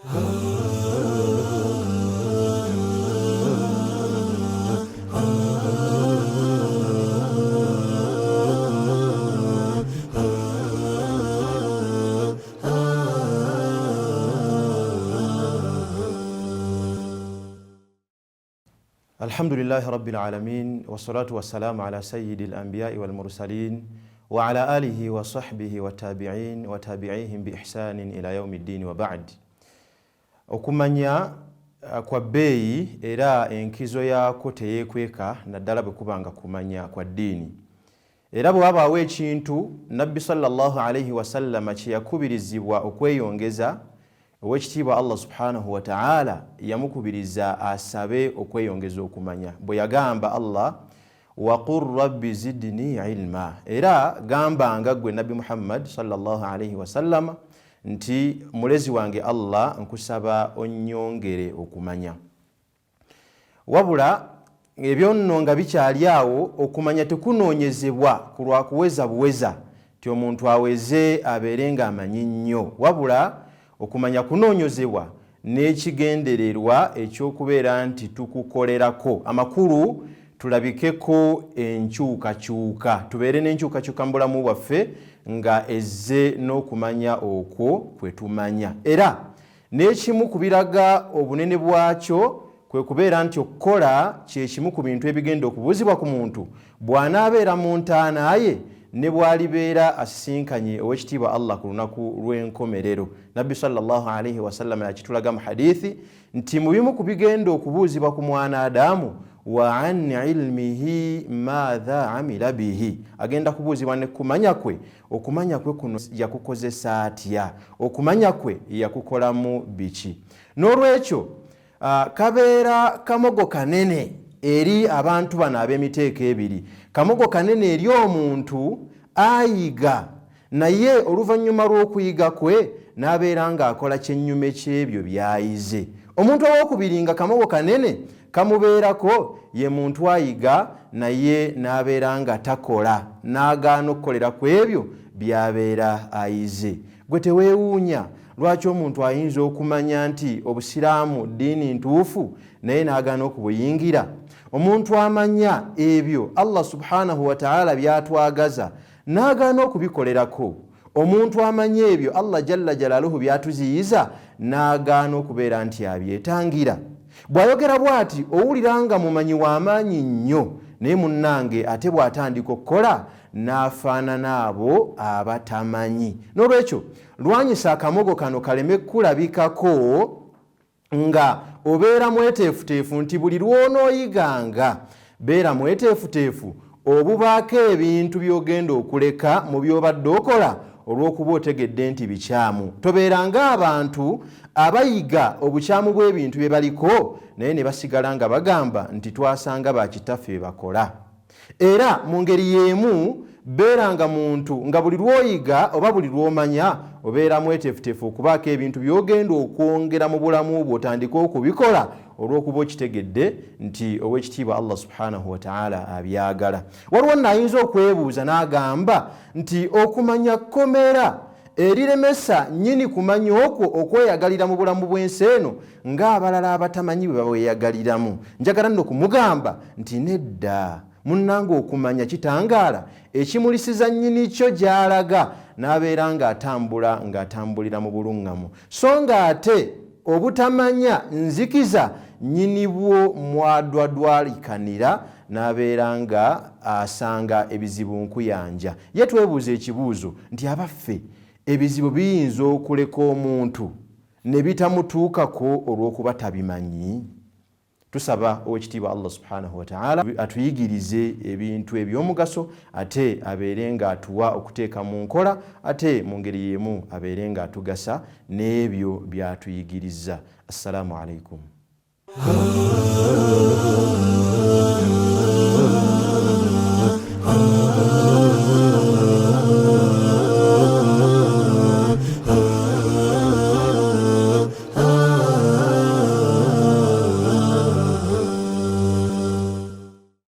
الحمد لله رب العالمين والصلاة والسلام على سيد الأنبياء والمرسلين وعلى آله وصحبه والتابعين وتابعيهم بإحسان إلى يوم الدين وبعد. Okumanya kwa bei era enkizo yako teyekweka naddala bwe kubanga kumanya kwa ddiini. Era bwe wabaawo ekintu Nabbi sallallahu alayhi wasallam kye yakubirizibwa okweyongeza, owekitiibwa Allah subhanahu wa ta'ala yamukubiriza asabe okweyongeza okumanya. Bwe yagamba Allah waqur rabbi zidni ilma, era gambanga gwe Nabbi Muhammad sallallahu alayhi wasallam nti mulezi wange Allah nkusaba onnyongere okumanya. Wabula ebyo nno nga bikyali awo, okumanya tekunoonyezebwa ku lwa kuweza buweza ti omuntu aweze abeere nga amanyi nnyo, wabula okumanya kunoonyezebwa n'ekigendererwa eky'okubeera nti tukukolerako amakulu, tulabikeko enkyukakyuka, tubeere n'enkyukakyuka mu bulamu bwaffe nga ezze n'okumanya okwo kwe tumanya. Era n'ekimu ku biraga obunene bwakyo kwe kubeera nti okukola kyekimu ku bintu ebigenda okubuuzibwa ku muntu bw'anaabeera mu ntaana ye ne bwalibeera asisinkanye owekitiibwa Allah ku lunaku lw'enkomerero. Nabbi sallallahu alayhi wasallam yakitulaga mu hadithi nti mu bimu ku bigenda okubuuzibwa ku mwana Adamu wa an ilmihi madha amila bihi, agenda kubuuzibwa ne kumanya kwe, okumanya kwe kuno yakukozesa atya, okumanya kwe yakukolamu biki. N'olwekyo kabeera kamogo kanene eri abantu bano ab'emiteeko ebiri, kamogo kanene eri omuntu ayiga naye oluvannyuma lw'okuyiga kwe n'abeera ng'akola kyennyume ky'ebyo by'ayize. Omuntu ow'okubiri nga kamogo kanene kamubeerako ye muntu ayiga naye n'abeera nga takola, n'agaana okukolera ku ebyo by'abeera ayize. Gwe teweewuunya lwaki omuntu ayinza okumanya nti obusiraamu ddiini ntuufu naye n'agaana okubuyingira? Omuntu amanya ebyo Allah subhanahu wa ta'ala byatwagaza n'agaana okubikolerako. Omuntu amanya ebyo Allah jalla jalaluhu byatuziyiza n'agaana okubeera nti abyetangira. Bw'ayogera bw'ati owulira nga mumanyi w'amaanyi nnyo, naye munnange ate bw'atandika okukola n'afaanana abo abatamanyi. N'olwekyo lwanyisa akamogo kano kaleme kulabikako nga obeera mweteefuteefu nti buli lw'onooyiganga beera mweteefuteefu obubaako ebintu by'ogenda okuleka mu by'obadde okola olw'okuba otegedde nti bikyamu. Tobeera ng'abantu abayiga obukyamu bw'ebintu bye baliko naye ne basigala nga bagamba nti twasanga bakitaffe bakola. Era mu ngeri y'emu beeranga muntu nga buli lw'oyiga oba buli lw'omanya obeera mweteefuteefu okubaako ebintu by'ogenda okwongera mu bulamu bwo otandika okubikola olw'okuba okitegedde nti owekitiibwa Allah subhanahu wa ta'ala abyagala. Waliwo nayinza okwebuuza n'agamba nti okumanya kkomera eriremesa nnyini kumanya okwo okweyagalira mu bulamu bw'ensi eno ng'abalala abatamanyi bwe baweyagaliramu. Njagala nno kumugamba nti nedda, munnange okumanya kitangaala ekimulisiza nnyini kyo gy'alaga n'abeera ng'atambulira mu buluŋŋamu, so ng'ate obutamanya nzikiza nnyini bwo mwadwadwalikanira n'abeera nga asanga ebizibu nkuyanja. Ye twebuuza ekibuuzo nti abaffe ebizibu biyinza okuleka omuntu ne bitamutuukako olw'okuba tabimanyi? Tusaba owekitiibwa Allah subhanahu wa ta'ala atuyigirize ebintu eby'omugaso, ate abeere nga atuwa okuteeka mu nkola, ate mu ngeri y'emu abeere nga atugasa n'ebyo by'atuyigiriza. Assalamu alaikum.